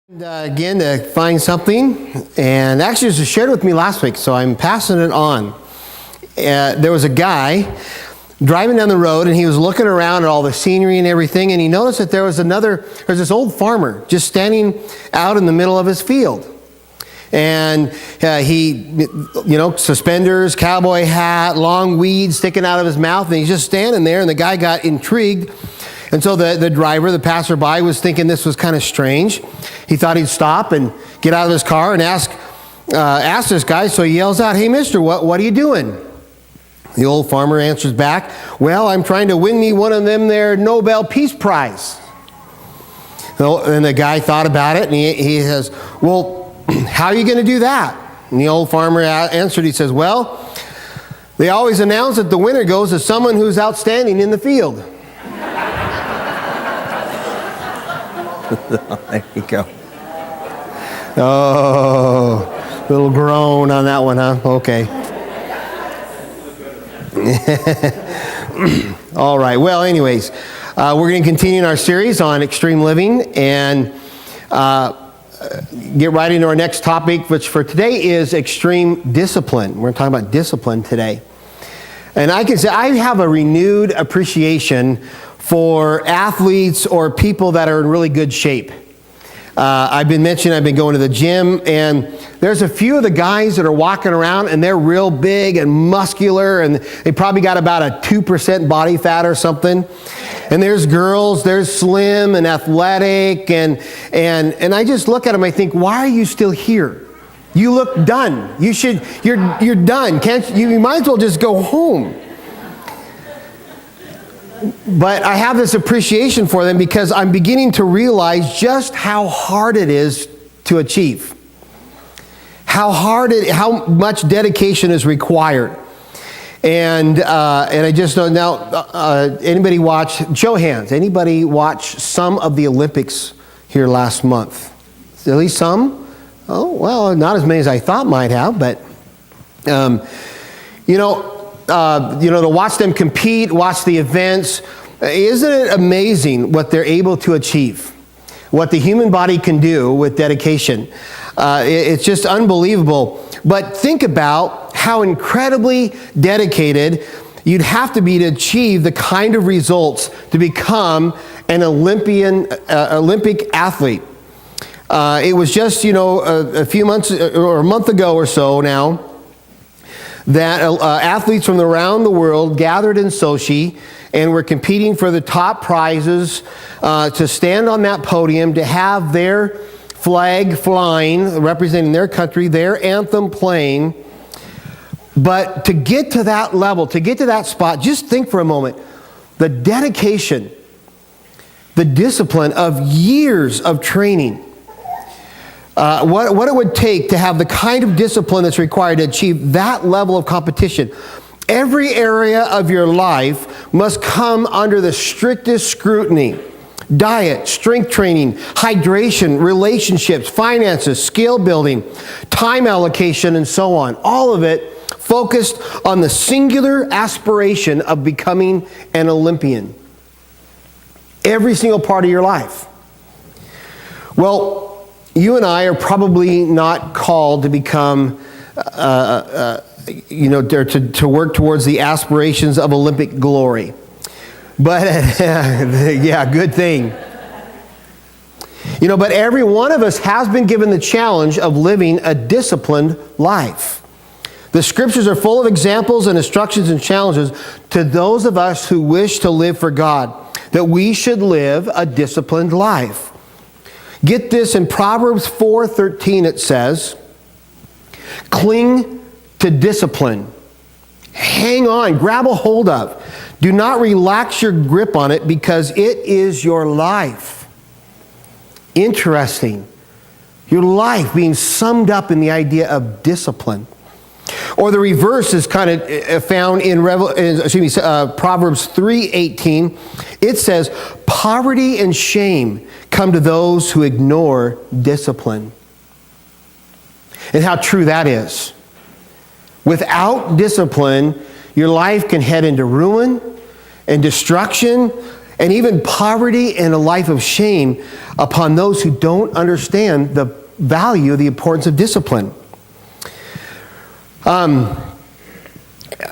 Again, to find something, and actually it was shared with me last week, so I'm passing it on. There was a guy driving down the road, and he was looking around at all the scenery and everything, and he noticed that there's this old farmer just standing out in the middle of his field. And he, suspenders, cowboy hat, long weeds sticking out of his mouth, and he's just standing there, and the guy got intrigued. And so the driver, the passerby, was thinking this was kind of strange. He thought he'd stop and get out of his car and ask this guy. So he yells out, "Hey, mister, what are you doing?" The old farmer answers back, "Well, I'm trying to win me one of them there Nobel Peace Prize." And the guy thought about it, and he says, "Well, how are you going to do that?" And the old farmer answered, he says, "Well, they always announce that the winner goes to someone who's outstanding in the field." There you go. Oh, little groan on that one, huh? Okay. All right. Well, anyways, we're going to continue our series on extreme living and get right into our next topic, which for today is extreme discipline. We're talking about discipline today. And I can say I have a renewed appreciation for athletes or people that are in really good shape. I've been going to the gym, and there's a few of the guys that are walking around, and they're real big and muscular, and they probably got about a 2% body fat or something. And there's girls, they're slim and athletic, and I just look at them, I think, why are you still here? You look done. You're done. You might as well just go home. But I have this appreciation for them because I'm beginning to realize just how hard it is to achieve. How much dedication is required. And I just don't know, anybody show of hands, anybody watch some of the Olympics here last month? At least some? Oh, well, not as many as I thought might have, but, to watch them compete, watch the events, isn't it amazing what they're able to achieve? What the human body can do with dedication. It's just unbelievable. But think about how incredibly dedicated you'd have to be to achieve the kind of results to become an Olympic athlete. It was just, a few months or a month ago or so now, that athletes from around the world gathered in Sochi and were competing for the top prizes, to stand on that podium, to have their flag flying, representing their country, their anthem playing. But to get to that level, to get to that spot, just think for a moment, the dedication, the discipline of years of training. What it would take to have the kind of discipline that's required to achieve that level of competition. Every area of your life must come under the strictest scrutiny. Diet, strength training, hydration, relationships, finances, skill building, time allocation, and so on. All of it focused on the singular aspiration of becoming an Olympian. Every single part of your life. Well, you and I are probably not called to become, to work towards the aspirations of Olympic glory. But, yeah, good thing. But every one of us has been given the challenge of living a disciplined life. The scriptures are full of examples and instructions and challenges to those of us who wish to live for God, that we should live a disciplined life. Get this, in Proverbs 4:13 it says, "Cling to discipline. Hang on, grab a hold of. Do not relax your grip on it because it is your life." Interesting. Your life being summed up in the idea of discipline. Or the reverse is kind of found in Proverbs 3:18. It says, "Poverty and shame come to those who ignore discipline." And how true that is. Without discipline, your life can head into ruin and destruction and even poverty and a life of shame upon those who don't understand the value, the importance of discipline.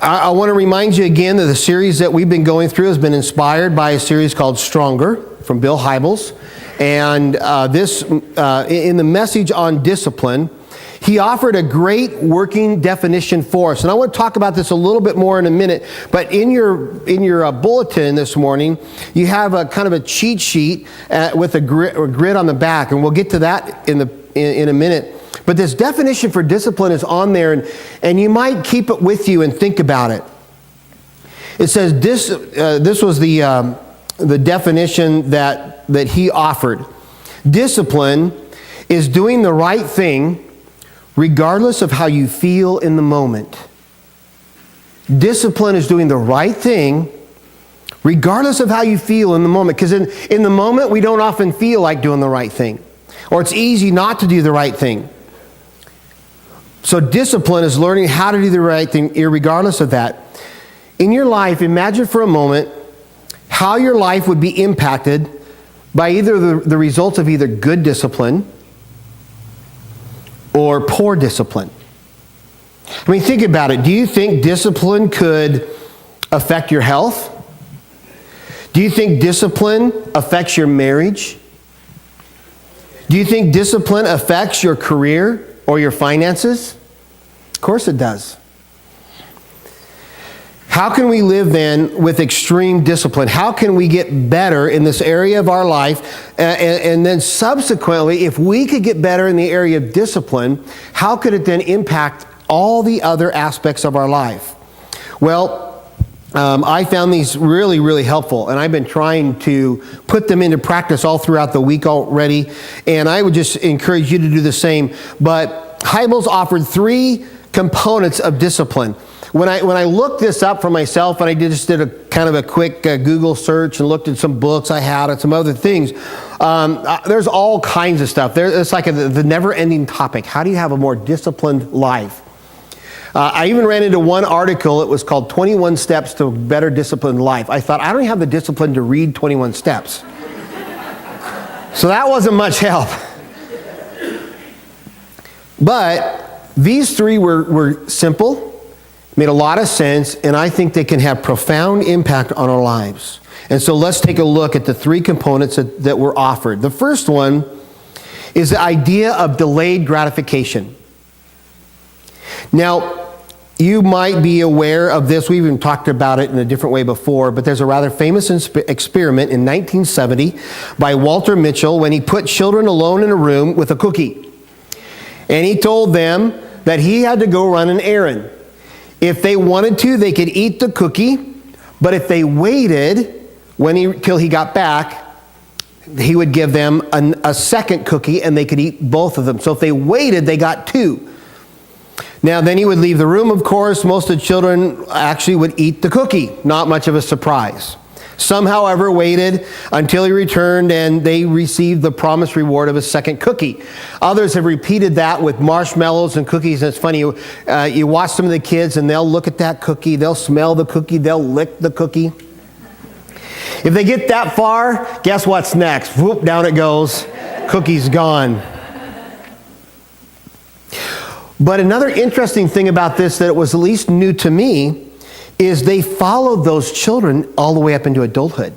I want to remind you again that the series that we've been going through has been inspired by a series called Stronger from Bill Hybels. And in the message on discipline, he offered a great working definition for us. And I want to talk about this a little bit more in a minute. But in your bulletin this morning, you have a kind of a cheat sheet with a grid on the back. And we'll get to that in a minute. But this definition for discipline is on there, and you might keep it with you and think about it. It says this was the definition that he offered. Discipline is doing the right thing regardless of how you feel in the moment. Discipline is doing the right thing regardless of how you feel in the moment. Because in the moment, we don't often feel like doing the right thing. Or it's easy not to do the right thing. So discipline is learning how to do the right thing regardless of that. In your life, imagine for a moment how your life would be impacted by either the results of either good discipline or poor discipline. I mean, think about it. Do you think discipline could affect your health? Do you think discipline affects your marriage? Do you think discipline affects your career or your finances? Of course it does. How can we live then with extreme discipline? How can we get better in this area of our life? And then subsequently, if we could get better in the area of discipline, how could it then impact all the other aspects of our life? Well, I found these really, really helpful, and I've been trying to put them into practice all throughout the week already, and I would just encourage you to do the same. But Hybels offered 3 components of discipline. When I looked this up for myself, and I just did a kind of a quick Google search and looked at some books I had and some other things, there's all kinds of stuff. It's like the never-ending topic. How do you have a more disciplined life? I even ran into one article. It was called 21 Steps to a Better Disciplined Life. I thought, I don't have the discipline to read 21 steps. So that wasn't much help. But these 3 were simple, made a lot of sense, and I think they can have profound impact on our lives. And so let's take a look at the 3 components that were offered. The first one is the idea of delayed gratification. Now, you might be aware of this. We even talked about it in a different way before, but there's a rather famous experiment in 1970 by Walter Mitchell when he put children alone in a room with a cookie. And he told them that he had to go run an errand. If they wanted to, they could eat the cookie, but if they waited till he got back, he would give them a second cookie and they could eat both of them. So if they waited, they got 2. Now, then he would leave the room, of course. Most of the children actually would eat the cookie. Not much of a surprise. Some, however, waited until he returned and they received the promised reward of a second cookie. Others have repeated that with marshmallows and cookies. And it's funny, you watch some of the kids and they'll look at that cookie, they'll smell the cookie, they'll lick the cookie. If they get that far, guess what's next? Whoop, down it goes. Cookie's gone. But another interesting thing about this that was at least new to me is they followed those children all the way up into adulthood.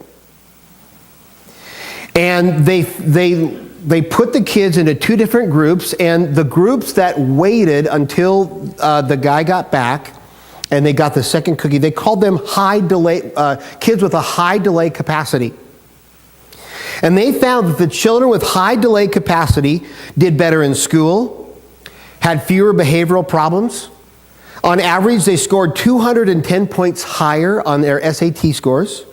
And they put the kids into 2 different groups, and the groups that waited until the guy got back and they got the second cookie, they called them kids with a high delay capacity. And they found that the children with high delay capacity did better in school, had fewer behavioral problems. On average, they scored 210 points higher on their SAT scores.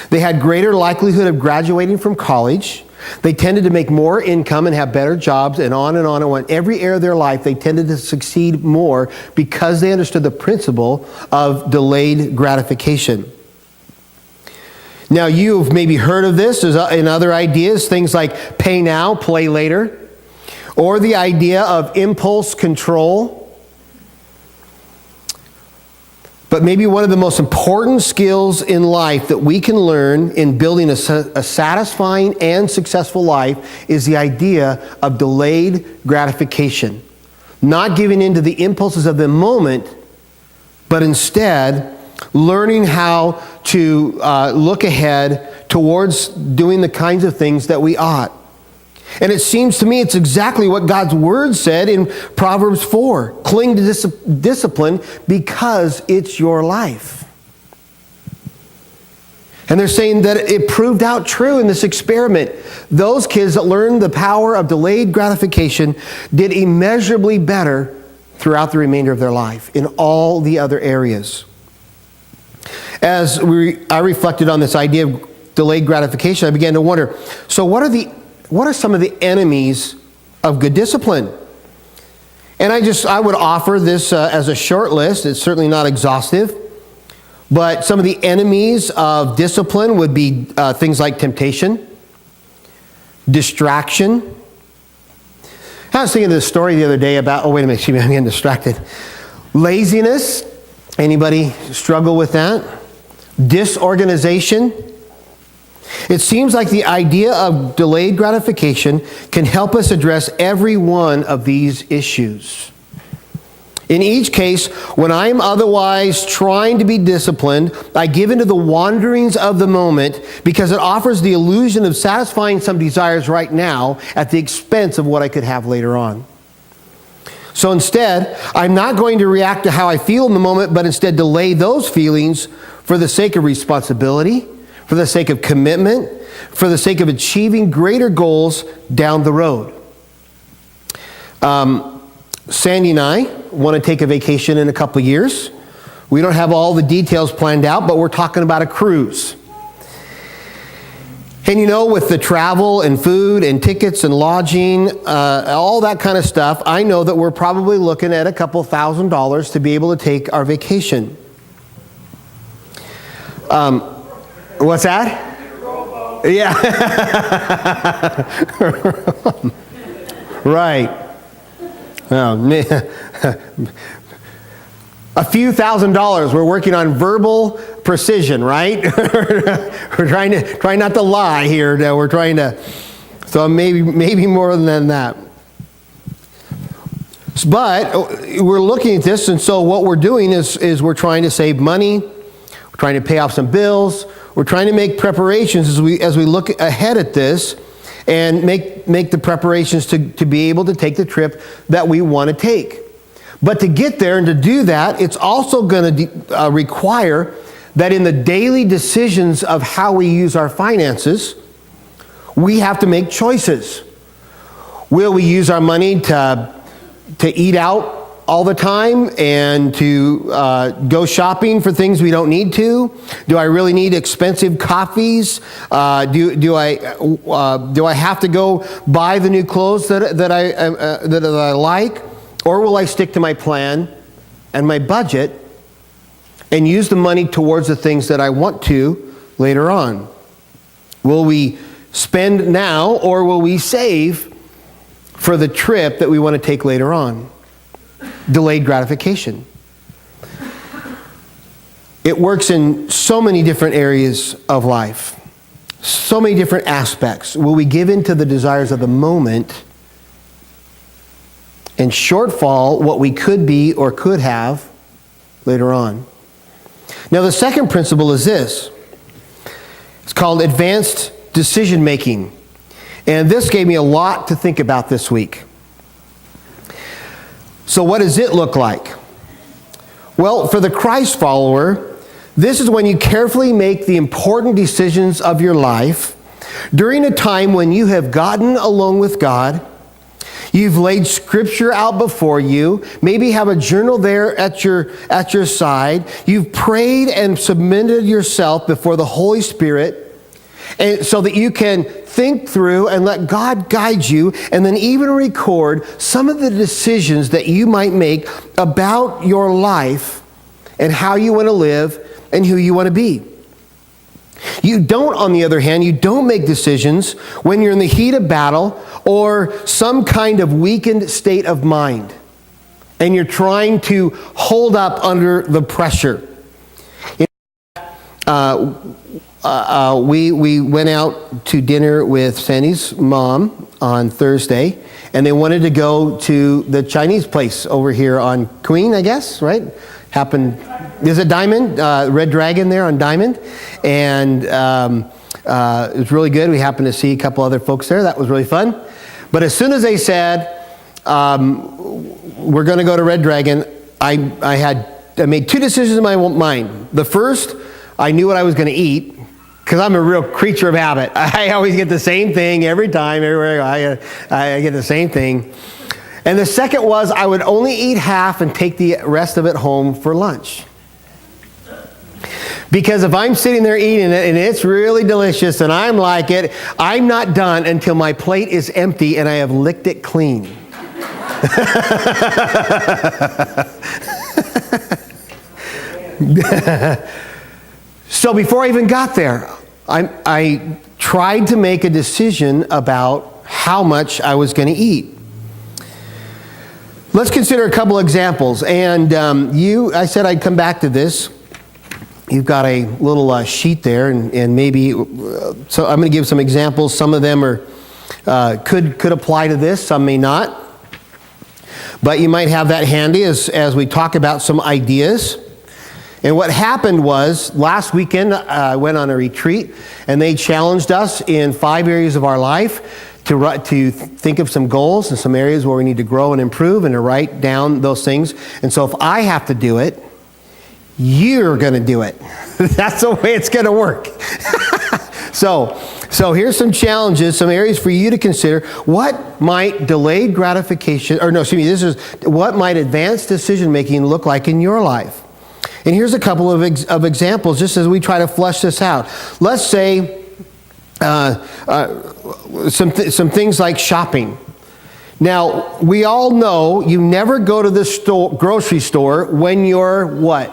They had greater likelihood of graduating from college. They tended to make more income and have better jobs, and on and on and on. Every area of their life, they tended to succeed more because they understood the principle of delayed gratification. Now, you've maybe heard of this in other ideas, things like pay now, play later, or the idea of impulse control. But maybe one of the most important skills in life that we can learn in building a satisfying and successful life is the idea of delayed gratification. Not giving in to the impulses of the moment, but instead learning how to look ahead towards doing the kinds of things that we ought. And it seems to me it's exactly what God's Word said in Proverbs 4. Cling to discipline because it's your life. And they're saying that it proved out true in this experiment. Those kids that learned the power of delayed gratification did immeasurably better throughout the remainder of their life in all the other areas. As I reflected on this idea of delayed gratification, I began to wonder, so what are some of the enemies of good discipline? And I would offer this as a short list. It's certainly not exhaustive. But some of the enemies of discipline would be things like temptation, distraction. I was thinking of this story the other day about, oh wait a minute, excuse me, I'm getting distracted. Laziness. Anybody struggle with that? Disorganization. It seems like the idea of delayed gratification can help us address every one of these issues. In each case, when I am otherwise trying to be disciplined, I give into the wanderings of the moment because it offers the illusion of satisfying some desires right now at the expense of what I could have later on. So instead, I'm not going to react to how I feel in the moment, but instead delay those feelings for the sake of responsibility, for the sake of commitment, for the sake of achieving greater goals down the road. Sandy and I want to take a vacation in a couple of years. We don't have all the details planned out, but we're talking about a cruise. And you know, with the travel and food and tickets and lodging, all that kind of stuff, I know that we're probably looking at a couple $1,000s to be able to take our vacation. What's that? Yeah. Right. Oh, man. A few $1,000s. We're working on verbal precision, right? We're trying not to lie here. We're trying to, so maybe more than that. But we're looking at this, and so what we're doing is we're trying to save money. We're trying to pay off some bills. We're trying to make preparations as we look ahead at this and make the preparations to be able to take the trip that we want to take. But to get there and to do that, it's also going to require that in the daily decisions of how we use our finances, we have to make choices. Will we use our money to eat out all the time and to go shopping for things we don't need to? Do I really need expensive coffees? Do I have to go buy the new clothes that I like? Or will I stick to my plan and my budget and use the money towards the things that I want to later on? Will we spend now, or will we save for the trip that we want to take later on? Delayed gratification. It works in so many different areas of life, so many different aspects. Will we give in to the desires of the moment and shortfall what we could be or could have later on? Now, the second principle is this. It's called advanced decision making. And this gave me a lot to think about this week. So what does it look like? Well, for the Christ follower, this is when you carefully make the important decisions of your life during a time when you have gotten alone with God. You've laid Scripture out before you. Maybe have a journal there at your side. You've prayed and submitted yourself before the Holy Spirit, and so that you can think through and let God guide you, and then even record some of the decisions that you might make about your life and how you want to live and who you want to be. You don't, on the other hand, you don't make decisions when you're in the heat of battle or some kind of weakened state of mind and you're trying to hold up under the pressure. we went out to dinner with Sandy's mom on Thursday, and they wanted to go to the Chinese place over here on Queen, I guess, right? Is it Diamond? Red Dragon there on Diamond. And it was really good. We happened to see a couple other folks there. That was really fun. But as soon as they said, we're going to go to Red Dragon, I made two decisions in my mind. The first, I knew what I was going to eat, because I'm a real creature of habit. I always get the same thing every time, everywhere I get the same thing. And the second was, I would only eat half and take the rest of it home for lunch. Because if I'm sitting there eating it and it's really delicious and I'm like it, I'm not done until my plate is empty and I have licked it clean. So before I even got there, I tried to make a decision about how much I was going to eat. Let's consider a couple examples. And I said I'd come back to this. You've got a little sheet there, and maybe, so I'm going to give some examples. Some of them could apply to this, some may not. But you might have that handy as we talk about some ideas. And what happened was, last weekend I went on a retreat, and they challenged us in 5 areas of our life to think of some goals and some areas where we need to grow and improve, and to write down those things. And so if I have to do it, you're going to do it. That's the way it's going to work. So here's some challenges, some areas for you to consider. What might delayed gratification, what might advanced decision making look like in your life? And here's a couple of examples, just as we try to flesh this out. Let's say some things like shopping. Now, we all know you never go to the grocery store when you're what?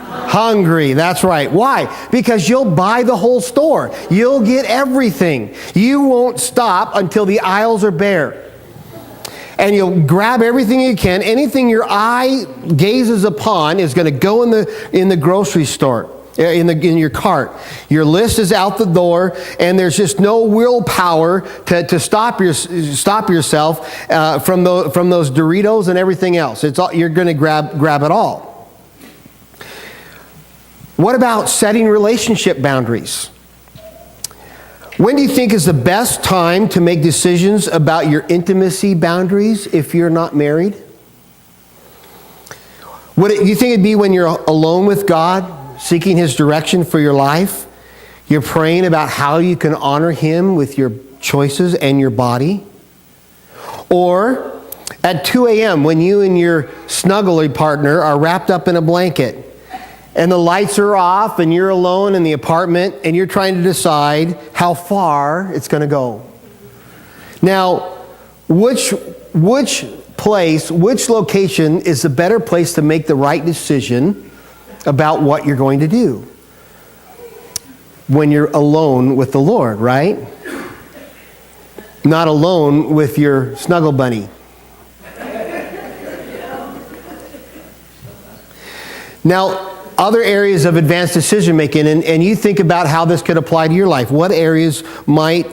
Hungry. That's right. Why? Because you'll buy the whole store. You'll get everything. You won't stop until the aisles are bare. And you'll grab everything you can. Anything your eye gazes upon is going to go in the grocery store, in your cart. Your list is out the door, and there's just no willpower to stop yourself from those Doritos and everything else. You're going to grab it all. What about setting relationship boundaries? When do you think is the best time to make decisions about your intimacy boundaries if you're not married? You think it'd be when you're alone with God, seeking His direction for your life? You're praying about how you can honor Him with your choices and your body? Or at 2 a.m. when you and your snuggly partner are wrapped up in a blanket, and the lights are off, and you're alone in the apartment, and you're trying to decide how far it's going to go. Now, which location is the better place to make the right decision about what you're going to do? When you're alone with the Lord, right? Not alone with your snuggle bunny. Now, other areas of advanced decision making, and you think about how this could apply to your life. What areas might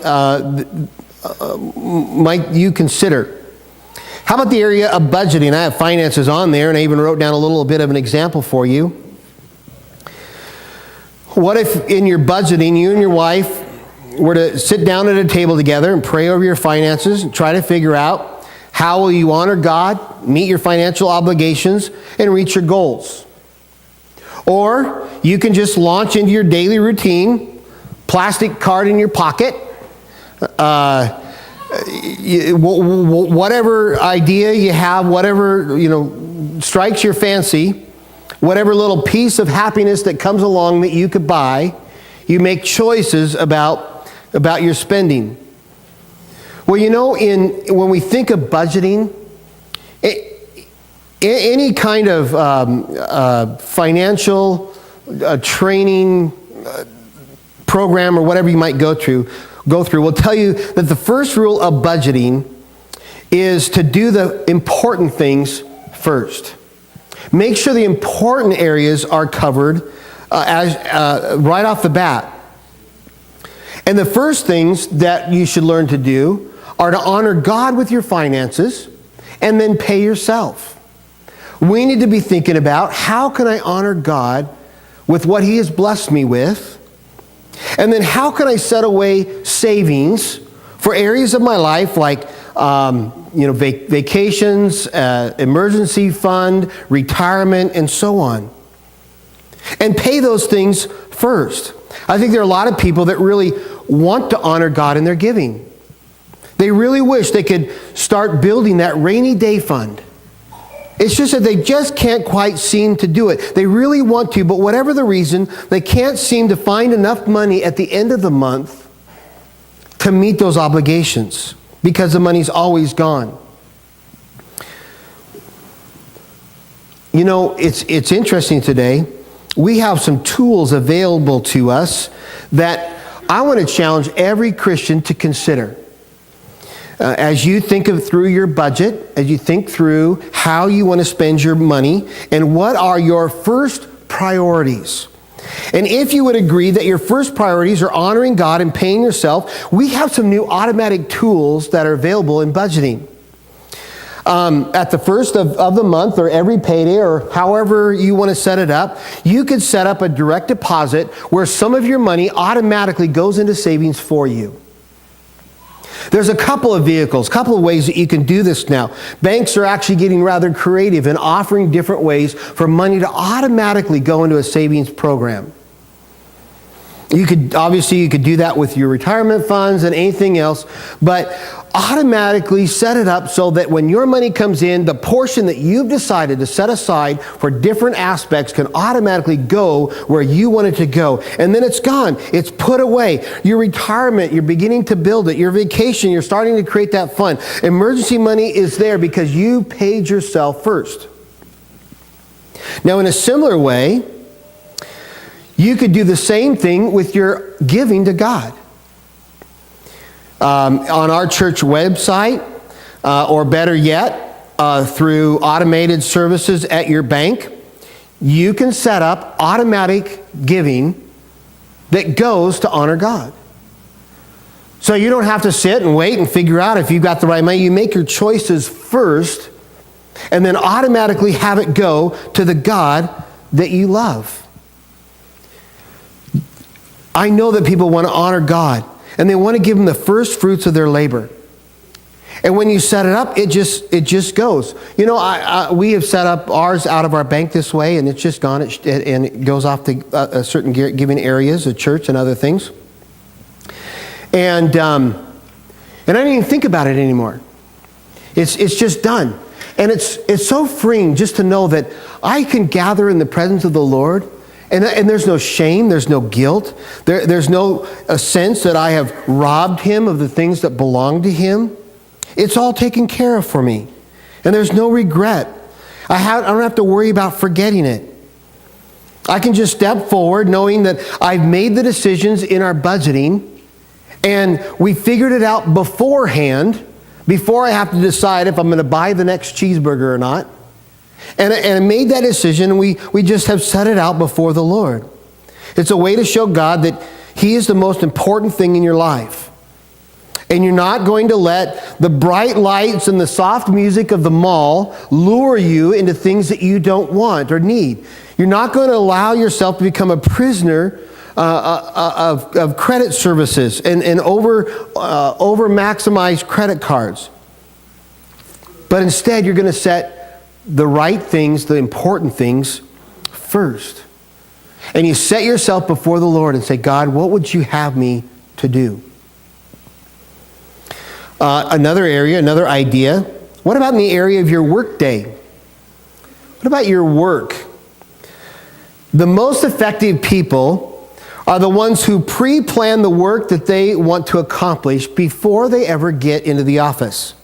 you consider? How about the area of budgeting? I have finances on there, and I even wrote down a little bit of an example for you. What if in your budgeting, you and your wife were to sit down at a table together and pray over your finances and try to figure out how will you honor God, meet your financial obligations, and reach your goals? Or you can just launch into your daily routine, plastic card in your pocket, whatever idea you have, whatever strikes your fancy, whatever little piece of happiness that comes along that you could buy, you make choices about your spending. Well, when we think of budgeting, any kind of financial training program or whatever you might go through will tell you that the first rule of budgeting is to do the important things first. Make sure the important areas are covered right off the bat. And the first things that you should learn to do are to honor God with your finances and then pay yourself. We need to be thinking about, how can I honor God with what He has blessed me with? And then how can I set away savings for areas of my life like vacations, emergency fund, retirement, and so on. And pay those things first. I think there are a lot of people that really want to honor God in their giving. They really wish they could start building that rainy day fund. It's just that they just can't quite seem to do it. They really want to, but whatever the reason, they can't seem to find enough money at the end of the month to meet those obligations because the money's always gone. You know, it's interesting today. We have some tools available to us that I want to challenge every Christian to consider. As you think through your budget, as you think through how you want to spend your money, and what are your first priorities. And if you would agree that your first priorities are honoring God and paying yourself, we have some new automatic tools that are available in budgeting. At the first of the month or every payday or however you want to set it up, you could set up a direct deposit where some of your money automatically goes into savings for you. There's a couple of vehicles, couple of ways that you can do this now. Banks are actually getting rather creative and offering different ways for money to automatically go into a savings program. You could do that with your retirement funds and anything else, but automatically set it up so that when your money comes in, the portion that you've decided to set aside for different aspects can automatically go where you want it to go. And then it's gone. It's put away. Your retirement, you're beginning to build it. Your vacation, you're starting to create that fund. Emergency money is there because you paid yourself first. Now, in a similar way, you could do the same thing with your giving to God. On our church website, or better yet, through automated services at your bank, you can set up automatic giving that goes to honor God. So you don't have to sit and wait and figure out if you've got the right money. You make your choices first, and then automatically have it go to the God that you love. I know that people want to honor God, and they want to give Him the first fruits of their labor. And when you set it up, it just goes. You know, we have set up ours out of our bank this way, and it's just gone, and it goes off to certain giving areas, a church and other things. And I don't even think about it anymore. It's just done. And it's so freeing just to know that I can gather in the presence of the Lord. And there's no shame, there's no guilt, there's no sense that I have robbed Him of the things that belong to Him. It's all taken care of for me. And there's no regret. I don't have to worry about forgetting it. I can just step forward knowing that I've made the decisions in our budgeting, and we figured it out beforehand, before I have to decide if I'm going to buy the next cheeseburger or not. And I made that decision, and we just have set it out before the Lord. It's a way to show God that He is the most important thing in your life. And you're not going to let the bright lights and the soft music of the mall lure you into things that you don't want or need. You're not going to allow yourself to become a prisoner of credit services and over maximized credit cards. But instead, you're going to set the right things, the important things, first. And you set yourself before the Lord and say, God, what would you have me to do? Another area, another idea. What about in the area of your work day? What about your work? The most effective people are the ones who pre-plan the work that they want to accomplish before they ever get into the office.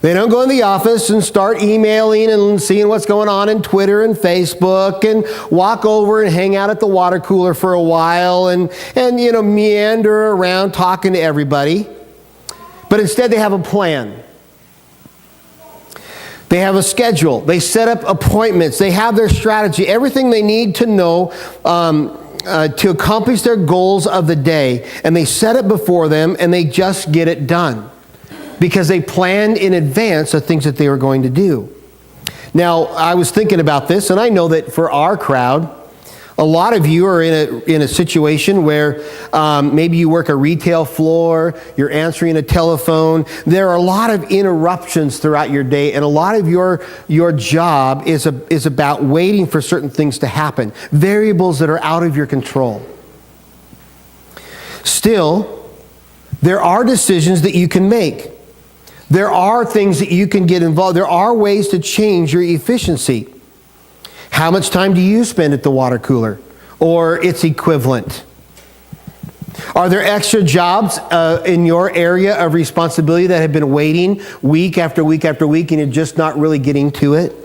They don't go in the office and start emailing and seeing what's going on in Twitter and Facebook and walk over and hang out at the water cooler for a while and meander around talking to everybody. But instead they have a plan. They have a schedule. They set up appointments. They have their strategy, everything they need to know to accomplish their goals of the day. And they set it before them, and they just get it done because they planned in advance the things that they were going to do. Now, I was thinking about this, and I know that for our crowd, a lot of you are in a situation where maybe you work a retail floor, you're answering a telephone. There are a lot of interruptions throughout your day, and a lot of your job is about waiting for certain things to happen, variables that are out of your control. Still, there are decisions that you can make. There are things that you can get involved. There are ways to change your efficiency. How much time do you spend at the water cooler or its equivalent? Are there extra jobs in your area of responsibility that have been waiting week after week after week and you're just not really getting to it?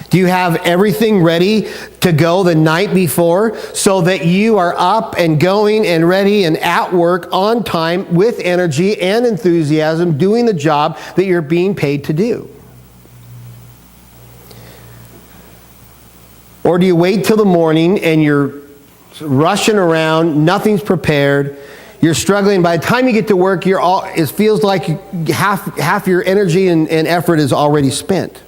Do you have everything ready to go the night before so that you are up and going and ready and at work on time with energy and enthusiasm doing the job that you're being paid to do? Or do you wait till the morning and you're rushing around, nothing's prepared, you're struggling. By the time you get to work, it feels like half your energy and effort is already spent.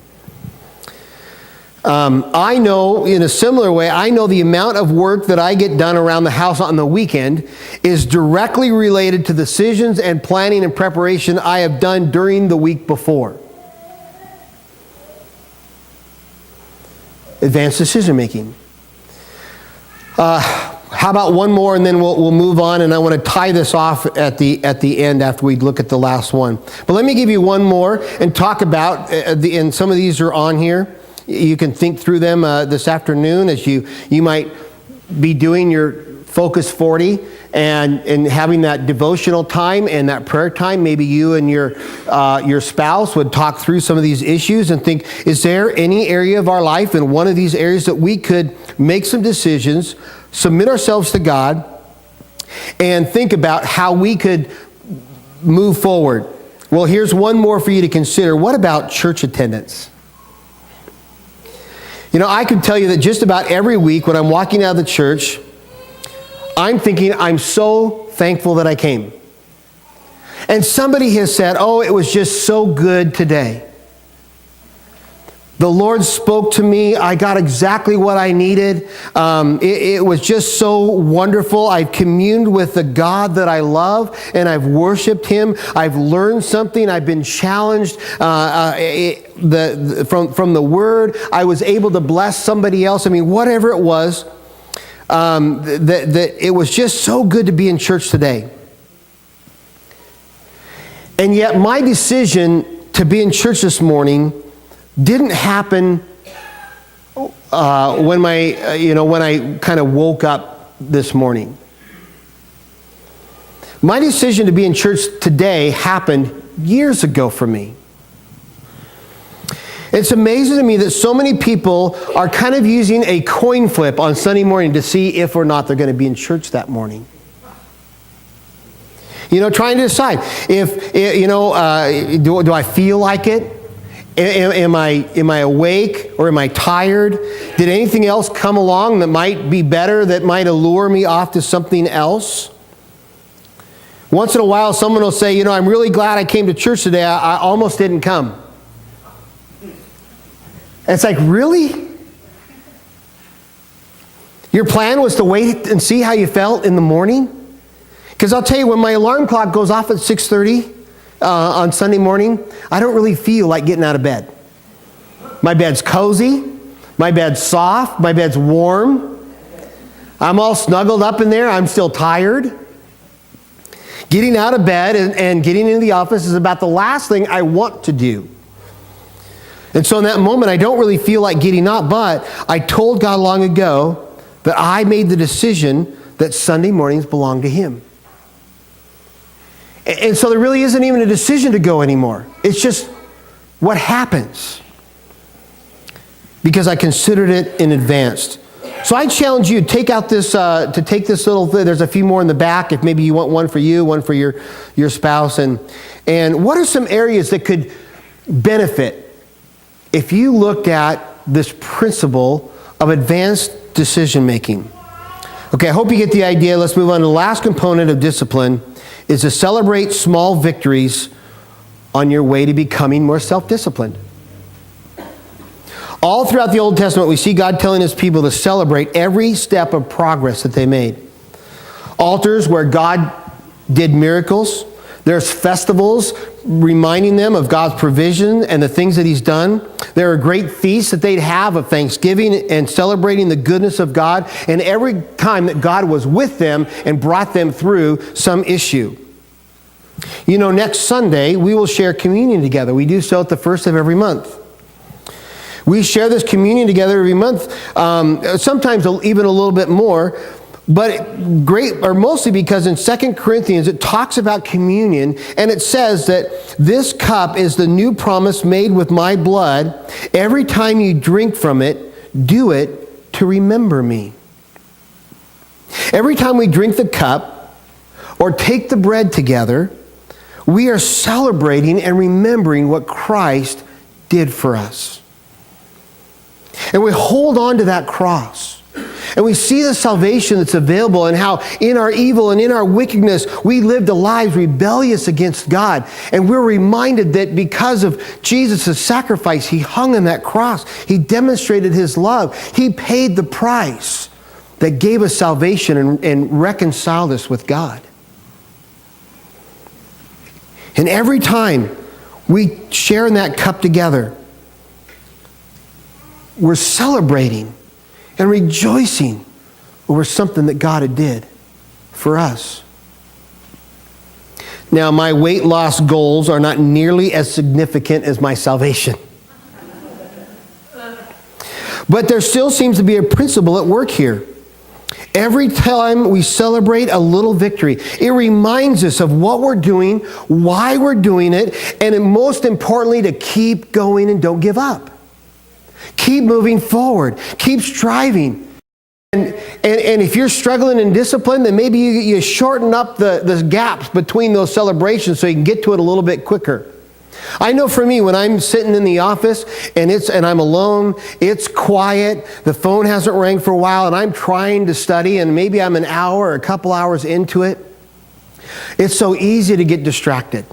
I know, in a similar way, I know the amount of work that I get done around the house on the weekend is directly related to decisions and planning and preparation I have done during the week before. Advanced decision making. How about one more, and then we'll move on, and I want to tie this off at the end after we look at the last one. But let me give you one more and talk about, and some of these are on here. You can think through them this afternoon as you might be doing your Focus 40 and having that devotional time and that prayer time. Maybe you and your spouse would talk through some of these issues and think, is there any area of our life in one of these areas that we could make some decisions, submit ourselves to God, and think about how we could move forward? Well, here's one more for you to consider. What about church attendance? You know, I can tell you that just about every week when I'm walking out of the church, I'm thinking, I'm so thankful that I came. And somebody has said, oh, it was just so good today. The Lord spoke to me. I got exactly what I needed. It was just so wonderful. I've communed with the God that I love, and I've worshiped Him. I've learned something. I've been challenged from the Word. I was able to bless somebody else. I mean, whatever it was, that it was just so good to be in church today. And yet my decision to be in church this morning didn't happen when I kind of woke up this morning. My decision to be in church today happened years ago for me. It's amazing to me that so many people are kind of using a coin flip on Sunday morning to see if or not they're going to be in church that morning. You know, trying to decide if do I feel like it? Am I awake or am I tired? Did anything else come along that might be better, that might allure me off to something else? Once in a while, someone will say, you know, I'm really glad I came to church today. I almost didn't come. And it's like, really? Your plan was to wait and see how you felt in the morning? Because I'll tell you, when my alarm clock goes off at 6:30 on Sunday morning, I don't really feel like getting out of bed. My bed's cozy. My bed's soft. My bed's warm. I'm all snuggled up in there. I'm still tired. Getting out of bed and getting into the office is about the last thing I want to do. And so in that moment, I don't really feel like getting up, but I told God long ago that I made the decision that Sunday mornings belong to Him. And so there really isn't even a decision to go anymore. It's just what happens. Because I considered it in advance. So I challenge you, take this little, there's a few more in the back, if maybe you want one for you, one for your spouse. And what are some areas that could benefit if you looked at this principle of advanced decision making. Okay, I hope you get the idea. Let's move on to the last component of discipline is to celebrate small victories on your way to becoming more self-disciplined. All throughout the Old Testament, we see God telling his people to celebrate every step of progress that they made. Altars where God did miracles. There's festivals reminding them of God's provision and the things that he's done. There are great feasts that they'd have of thanksgiving and celebrating the goodness of God. And every time that God was with them and brought them through some issue. You know, next Sunday, we will share communion together. We do so at the first of every month. We share this communion together every month, sometimes even a little bit more. But mostly because in 2 Corinthians it talks about communion, and it says that this cup is the new promise made with my blood. Every time you drink from it, do it to remember me. Every time we drink the cup or take the bread together, we are celebrating and remembering what Christ did for us. And we hold on to that cross. And we see the salvation that's available and how in our evil and in our wickedness, we lived lives rebellious against God. And we're reminded that because of Jesus' sacrifice, he hung on that cross. He demonstrated his love. He paid the price that gave us salvation and reconciled us with God. And every time we share in that cup together, we're celebrating and rejoicing over something that God did for us. Now, my weight loss goals are not nearly as significant as my salvation. But there still seems to be a principle at work here. Every time we celebrate a little victory, it reminds us of what we're doing, why we're doing it, and most importantly, to keep going and don't give up. Keep moving forward. Keep striving. And if you're struggling in discipline, then maybe you shorten up the gaps between those celebrations so you can get to it a little bit quicker. I know for me, when I'm sitting in the office and I'm alone, it's quiet, the phone hasn't rang for a while, and I'm trying to study, and maybe I'm an hour or a couple hours into it, it's so easy to get distracted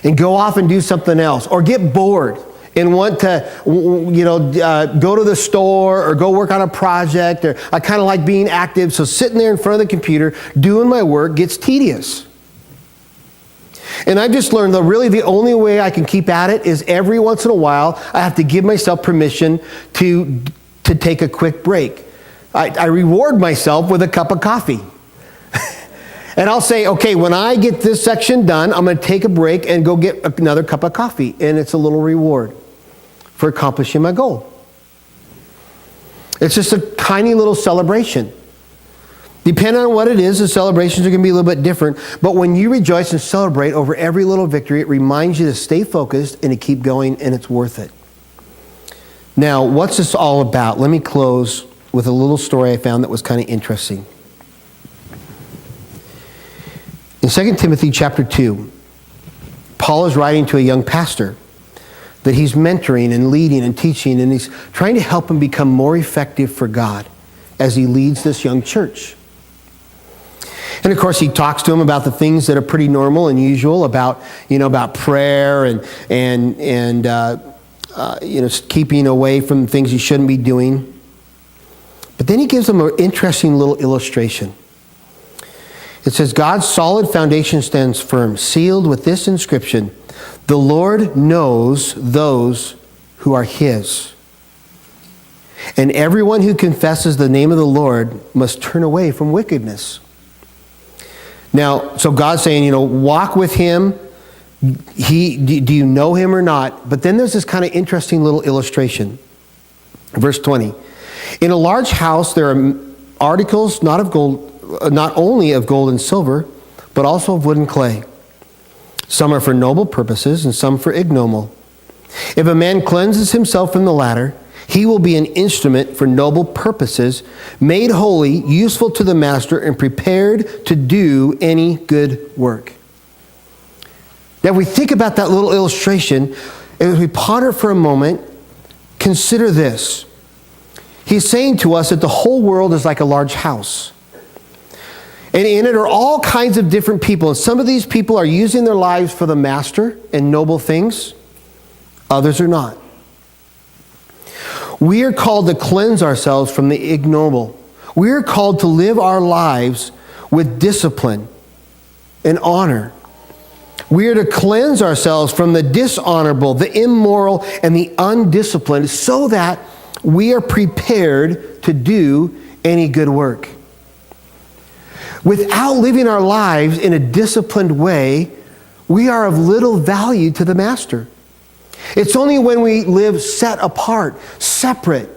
and go off and do something else or get bored and want to, go to the store or go work on a project. Or I kind of like being active, so sitting there in front of the computer doing my work gets tedious. And I've just learned that really the only way I can keep at it is every once in a while I have to give myself permission to take a quick break. I reward myself with a cup of coffee. And I'll say, okay, when I get this section done, I'm going to take a break and go get another cup of coffee. And it's a little reward for accomplishing my goal. It's just a tiny little celebration. Depending on what it is, the celebrations are going to be a little bit different. But when you rejoice and celebrate over every little victory, it reminds you to stay focused and to keep going, and it's worth it. Now, what's this all about? Let me close with a little story I found that was kind of interesting. In 2 Timothy chapter 2, Paul is writing to a young pastor that he's mentoring and leading and teaching, and he's trying to help him become more effective for God as he leads this young church. And of course, he talks to him about the things that are pretty normal and usual about prayer and keeping away from things you shouldn't be doing. But then he gives them an interesting little illustration. It says, God's solid foundation stands firm, sealed with this inscription: the Lord knows those who are his. And everyone who confesses the name of the Lord must turn away from wickedness. Now, so God's saying, walk with him. Do you know him or not? But then there's this kind of interesting little illustration. Verse 20. In a large house there are articles not only of gold and silver, but also of wood and clay. Some are for noble purposes and some for ignoble. If a man cleanses himself from the latter, he will be an instrument for noble purposes, made holy, useful to the master, and prepared to do any good work. Now, if we think about that little illustration, and if we ponder for a moment, Consider this. He's saying to us that the whole world is like a large house. And in it are all kinds of different people. And some of these people are using their lives for the master and noble things. Others are not. We are called to cleanse ourselves from the ignoble. We are called to live our lives with discipline and honor. We are to cleanse ourselves from the dishonorable, the immoral, and the undisciplined so that we are prepared to do any good work. Without living our lives in a disciplined way, we are of little value to the master. It's only when we live set apart, separate,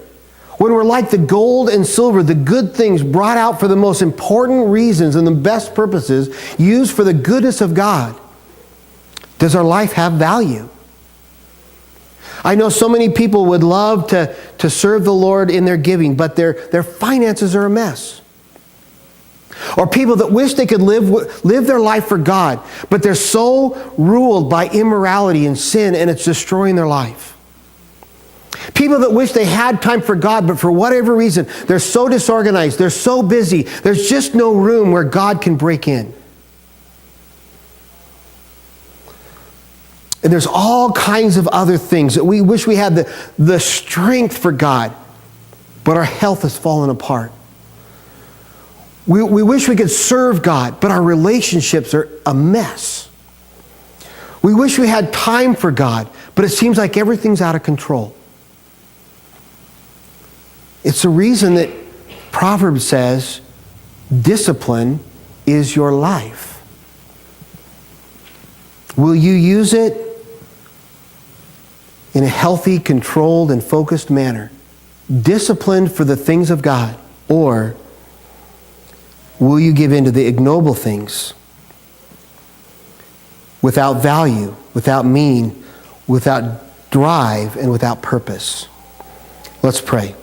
when we're like the gold and silver, the good things brought out for the most important reasons and the best purposes, used for the goodness of God, does our life have value. I know so many people would love to serve the Lord in their giving, but their finances are a mess. Or people that wish they could live their life for God, but they're so ruled by immorality and sin, and it's destroying their life. People that wish they had time for God, but for whatever reason, they're so disorganized, they're so busy, there's just no room where God can break in. And there's all kinds of other things that we wish we had the strength for God, but our health has fallen apart. We wish we could serve God, but our relationships are a mess. We wish we had time for God, but it seems like everything's out of control. It's the reason that Proverbs says, discipline is your life. Will you use it in a healthy, controlled, and focused manner? Disciplined for the things of God? Or will you give in to the ignoble things without value, without meaning, without drive, and without purpose? Let's pray.